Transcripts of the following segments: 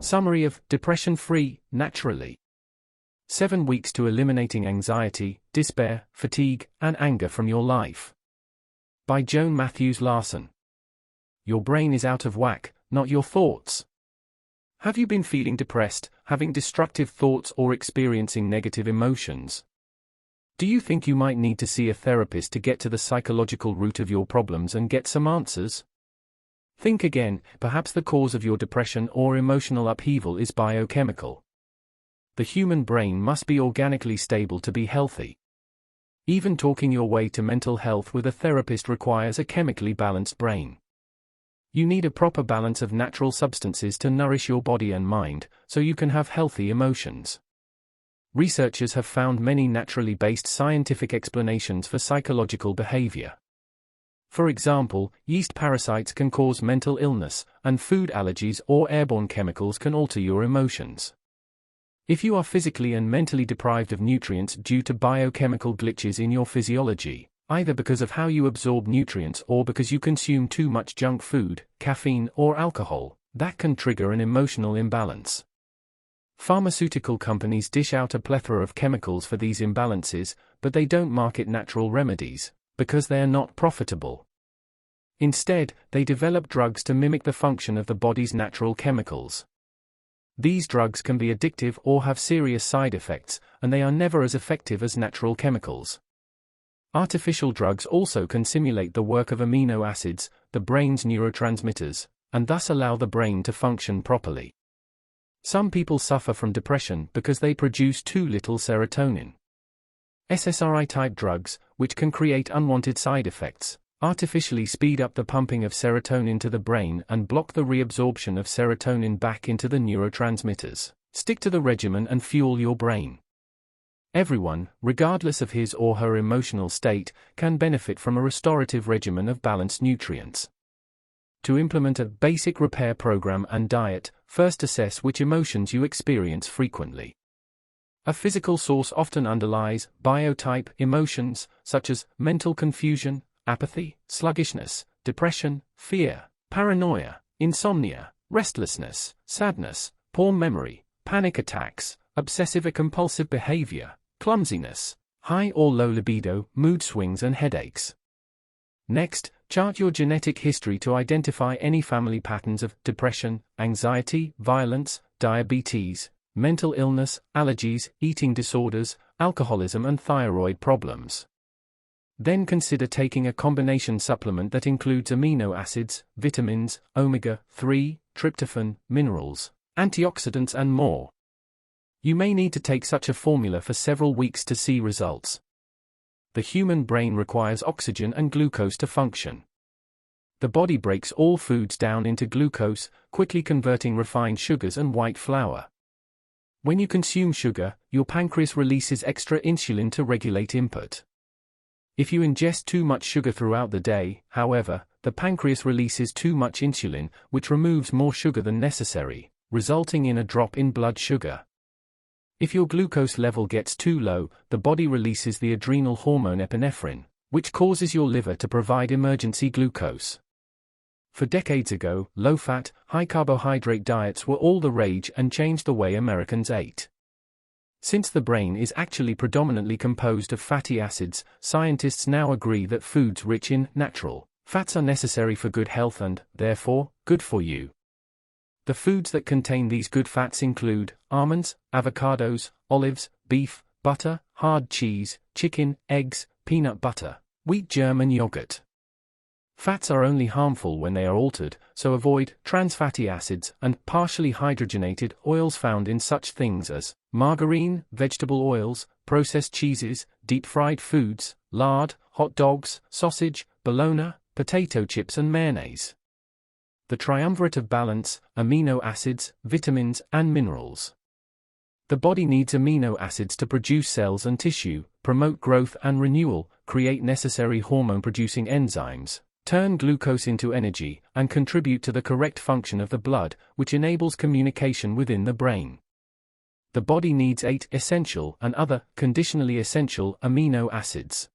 Summary of Depression-Free, Naturally. 7 weeks to eliminating anxiety, despair, fatigue, and anger from your life. By Joan Mathews Larson. Your brain is out of whack, not your thoughts. Have you been feeling depressed, having destructive thoughts, or experiencing negative emotions? Do you think you might need to see a therapist to get to the psychological root of your problems and get some answers? Think again, perhaps the cause of your depression or emotional upheaval is biochemical. The human brain must be organically stable to be healthy. Even talking your way to mental health with a therapist requires a chemically balanced brain. You need a proper balance of natural substances to nourish your body and mind, so you can have healthy emotions. Researchers have found many naturally based scientific explanations for psychological behavior. For example, yeast parasites can cause mental illness, and food allergies or airborne chemicals can alter your emotions. If you are physically and mentally deprived of nutrients due to biochemical glitches in your physiology, either because of how you absorb nutrients or because you consume too much junk food, caffeine, or alcohol, that can trigger an emotional imbalance. Pharmaceutical companies dish out a plethora of chemicals for these imbalances, but they don't market natural remedies, because they are not profitable. Instead, they develop drugs to mimic the function of the body's natural chemicals. These drugs can be addictive or have serious side effects, and they are never as effective as natural chemicals. Artificial drugs also can simulate the work of amino acids, the brain's neurotransmitters, and thus allow the brain to function properly. Some people suffer from depression because they produce too little serotonin. SSRI-type drugs, which can create unwanted side effects, artificially speed up the pumping of serotonin to the brain and block the reabsorption of serotonin back into the neurotransmitters. Stick to the regimen and fuel your brain. Everyone, regardless of his or her emotional state, can benefit from a restorative regimen of balanced nutrients. To implement a basic repair program and diet, first assess which emotions you experience frequently. A physical source often underlies biotype emotions, such as mental confusion, apathy, sluggishness, depression, fear, paranoia, insomnia, restlessness, sadness, poor memory, panic attacks, obsessive-compulsive behavior, clumsiness, high or low libido, mood swings, and headaches. Next, chart your genetic history to identify any family patterns of depression, anxiety, violence, diabetes, mental illness, allergies, eating disorders, alcoholism, and thyroid problems. Then consider taking a combination supplement that includes amino acids, vitamins, omega-3, tryptophan, minerals, antioxidants, and more. You may need to take such a formula for several weeks to see results. The human brain requires oxygen and glucose to function. The body breaks all foods down into glucose, quickly converting refined sugars and white flour. When you consume sugar, your pancreas releases extra insulin to regulate input. If you ingest too much sugar throughout the day, however, the pancreas releases too much insulin, which removes more sugar than necessary, resulting in a drop in blood sugar. If your glucose level gets too low, the body releases the adrenal hormone epinephrine, which causes your liver to provide emergency glucose. For decades ago, low-fat, high-carbohydrate diets were all the rage and changed the way Americans ate. Since the brain is actually predominantly composed of fatty acids, scientists now agree that foods rich in natural fats are necessary for good health and, therefore, good for you. The foods that contain these good fats include almonds, avocados, olives, beef, butter, hard cheese, chicken, eggs, peanut butter, wheat germ, and yogurt. Fats are only harmful when they are altered, so avoid trans fatty acids and partially hydrogenated oils found in such things as margarine, vegetable oils, processed cheeses, deep-fried foods, lard, hot dogs, sausage, bologna, potato chips, and mayonnaise. The triumvirate of balance, amino acids, vitamins, and minerals. The body needs amino acids to produce cells and tissue, promote growth and renewal, create necessary hormone-producing enzymes, turn glucose into energy, and contribute to the correct function of the blood, which enables communication within the brain. The body needs 8 essential and other conditionally essential amino acids.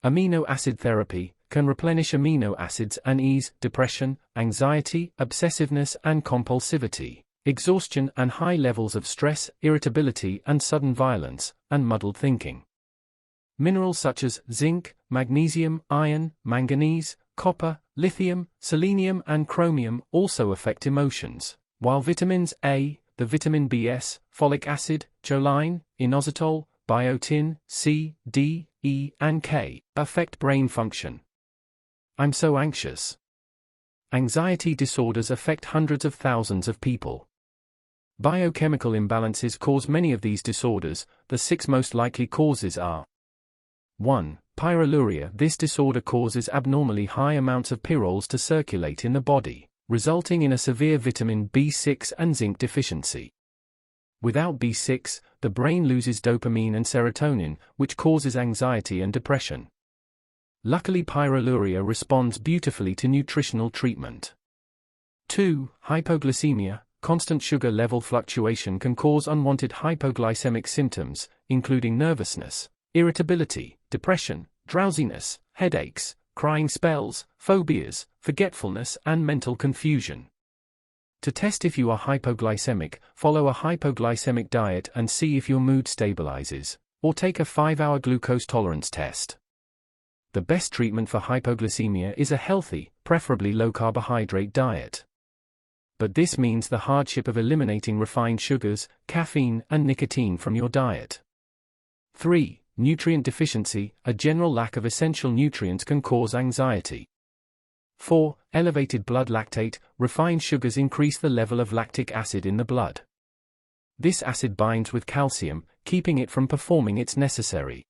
Amino acid therapy can replenish amino acids and ease depression, anxiety, obsessiveness, and compulsivity. exhaustion and high levels of stress, irritability and sudden violence, and muddled thinking. Minerals such as zinc, magnesium, iron, manganese, copper, lithium, selenium and chromium also affect emotions, while vitamins A, the vitamin B6, folic acid, choline, inositol, biotin, C, D, E and K affect brain function. I'm so anxious. Anxiety disorders affect hundreds of thousands of people. Biochemical imbalances cause many of these disorders. The 6 most likely causes are: 1. Pyroluria. This disorder causes abnormally high amounts of pyrols to circulate in the body, resulting in a severe vitamin B6 and zinc deficiency. Without B6, the brain loses dopamine and serotonin, which causes anxiety and depression. Luckily, pyroluria responds beautifully to nutritional treatment. 2. Hypoglycemia. Constant sugar level fluctuation can cause unwanted hypoglycemic symptoms, including nervousness, irritability, depression, drowsiness, headaches, crying spells, phobias, forgetfulness, and mental confusion. To test if you are hypoglycemic, follow a hypoglycemic diet and see if your mood stabilizes, or take a 5-hour glucose tolerance test. The best treatment for hypoglycemia is a healthy, preferably low-carbohydrate diet. But this means the hardship of eliminating refined sugars, caffeine, and nicotine from your diet. 3. Nutrient deficiency. A general lack of essential nutrients can cause anxiety. 4. Elevated blood lactate. Refined sugars increase the level of lactic acid in the blood. This acid binds with calcium, keeping it from performing its necessary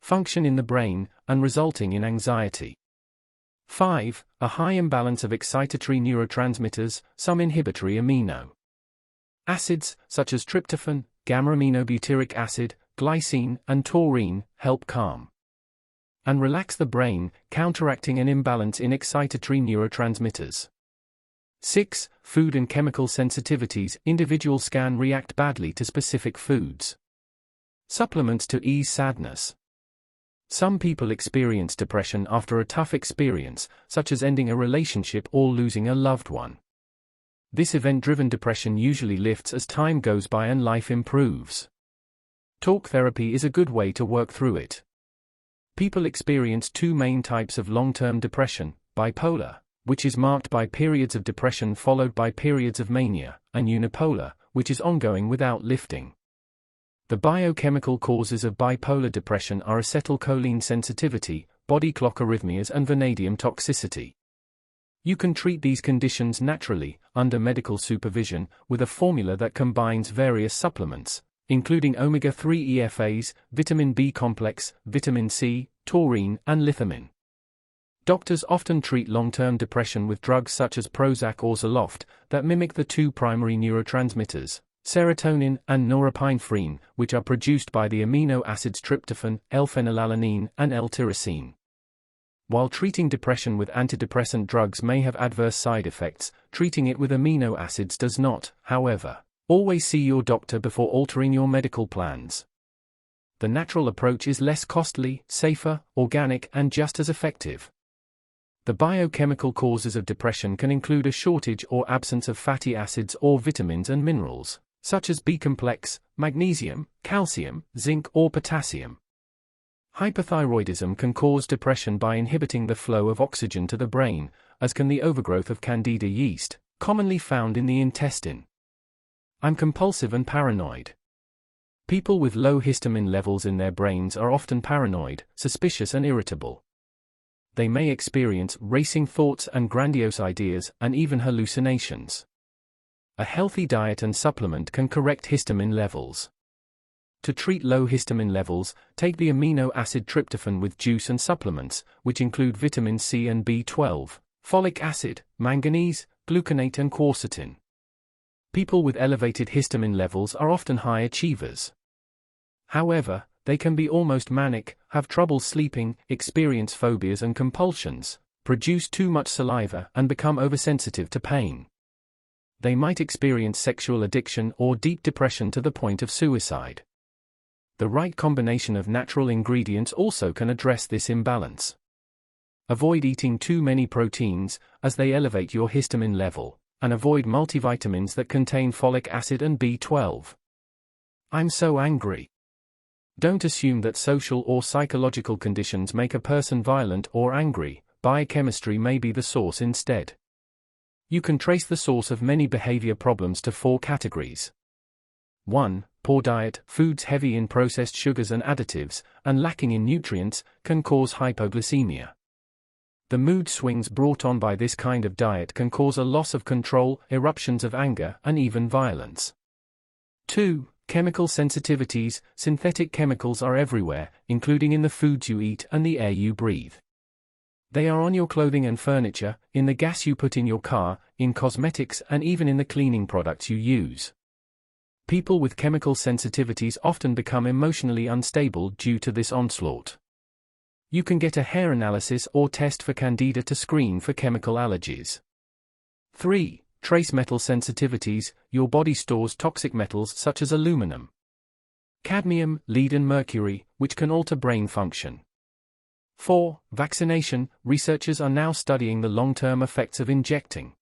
function in the brain, and resulting in anxiety. 5. A high imbalance of excitatory neurotransmitters, some inhibitory amino acids, such as tryptophan, gamma-aminobutyric acid, glycine, and taurine, help calm and relax the brain, counteracting an imbalance in excitatory neurotransmitters. 6. Food and chemical sensitivities. Individuals can react badly to specific foods. Supplements to ease sadness. Some people experience depression after a tough experience, such as ending a relationship or losing a loved one. This event-driven depression usually lifts as time goes by and life improves. Talk therapy is a good way to work through it. People experience 2 main types of long-term depression: bipolar, which is marked by periods of depression followed by periods of mania, and unipolar, which is ongoing without lifting. The biochemical causes of bipolar depression are acetylcholine sensitivity, body clock arrhythmias and vanadium toxicity. You can treat these conditions naturally, under medical supervision, with a formula that combines various supplements, including omega-3 EFAs, vitamin B complex, vitamin C, taurine, and lithiamine. Doctors often treat long-term depression with drugs such as Prozac or Zoloft, that mimic the 2 primary neurotransmitters, serotonin and norepinephrine, which are produced by the amino acids tryptophan, L-phenylalanine, and L-tyrosine. While treating depression with antidepressant drugs may have adverse side effects, treating it with amino acids does not. However, always see your doctor before altering your medical plans. The natural approach is less costly, safer, organic, and just as effective. The biochemical causes of depression can include a shortage or absence of fatty acids or vitamins and minerals, such as B-complex, magnesium, calcium, zinc or potassium. Hypothyroidism can cause depression by inhibiting the flow of oxygen to the brain, as can the overgrowth of Candida yeast, commonly found in the intestine. I'm compulsive and paranoid. People with low histamine levels in their brains are often paranoid, suspicious and irritable. They may experience racing thoughts and grandiose ideas, and even hallucinations. A healthy diet and supplement can correct histamine levels. To treat low histamine levels, take the amino acid tryptophan with juice and supplements, which include vitamin C and B12, folic acid, manganese, gluconate and quercetin. People with elevated histamine levels are often high achievers. However, they can be almost manic, have trouble sleeping, experience phobias and compulsions, produce too much saliva and become oversensitive to pain. They might experience sexual addiction or deep depression to the point of suicide. The right combination of natural ingredients also can address this imbalance. Avoid eating too many proteins, as they elevate your histamine level, and avoid multivitamins that contain folic acid and B12. I'm so angry. Don't assume that social or psychological conditions make a person violent or angry. Biochemistry may be the source instead. You can trace the source of many behavior problems to 4 categories. 1. Poor diet. Foods heavy in processed sugars and additives, and lacking in nutrients, can cause hypoglycemia. The mood swings brought on by this kind of diet can cause a loss of control, eruptions of anger, and even violence. 2. Chemical sensitivities. Synthetic chemicals are everywhere, including in the foods you eat and the air you breathe. They are on your clothing and furniture, in the gas you put in your car, in cosmetics, and even in the cleaning products you use. People with chemical sensitivities often become emotionally unstable due to this onslaught. You can get a hair analysis or test for candida to screen for chemical allergies. 3. Trace metal sensitivities. Your body stores toxic metals such as aluminum, cadmium, lead and mercury, which can alter brain function. 4. Vaccination. Researchers are now studying the long-term effects of injecting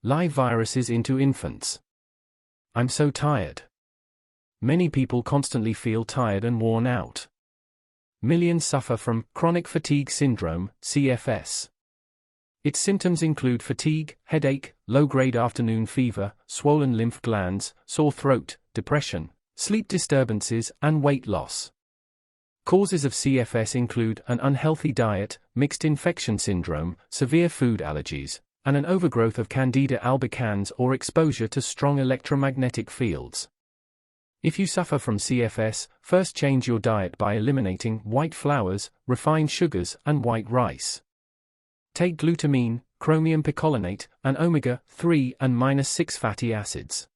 live viruses into infants. I'm so tired. Many people constantly feel tired and worn out. Millions suffer from chronic fatigue syndrome, CFS. Its symptoms include fatigue, headache, low-grade afternoon fever, swollen lymph glands, sore throat, depression, sleep disturbances, and weight loss. Causes of CFS include an unhealthy diet, mixed infection syndrome, severe food allergies, and an overgrowth of Candida albicans or exposure to strong electromagnetic fields. If you suffer from CFS, first change your diet by eliminating white flours, refined sugars, and white rice. Take glutamine, chromium picolinate, and omega-3 and -6 fatty acids.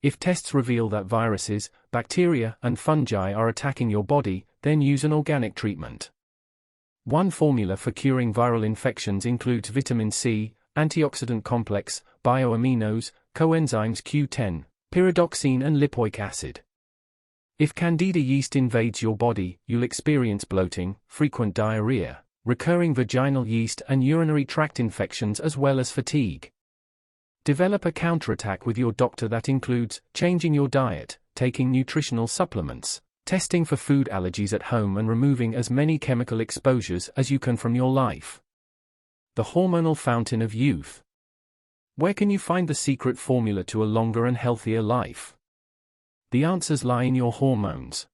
If tests reveal that viruses, bacteria, and fungi are attacking your body, then use an organic treatment. One formula for curing viral infections includes vitamin C, antioxidant complex, bioaminos, coenzymes Q10, pyridoxine and lipoic acid. If Candida yeast invades your body, you'll experience bloating, frequent diarrhea, recurring vaginal yeast and urinary tract infections as well as fatigue. Develop a counterattack with your doctor that includes changing your diet, taking nutritional supplements, testing for food allergies at home and removing as many chemical exposures as you can from your life. The hormonal fountain of youth. Where can you find the secret formula to a longer and healthier life? The answers lie in your hormones.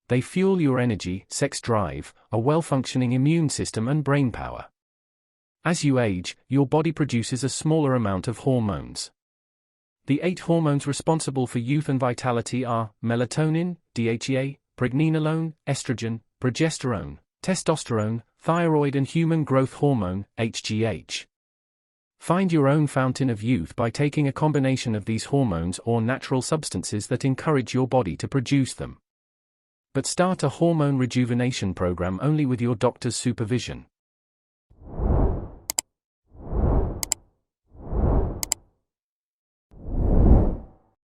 They fuel your energy, sex drive, a well-functioning immune system and brain power. As you age, your body produces a smaller amount of hormones. The 8 hormones responsible for youth and vitality are melatonin, DHEA, pregnenolone, estrogen, progesterone, testosterone, thyroid and human growth hormone, HGH. Find your own fountain of youth by taking a combination of these hormones or natural substances that encourage your body to produce them. But start a hormone rejuvenation program only with your doctor's supervision.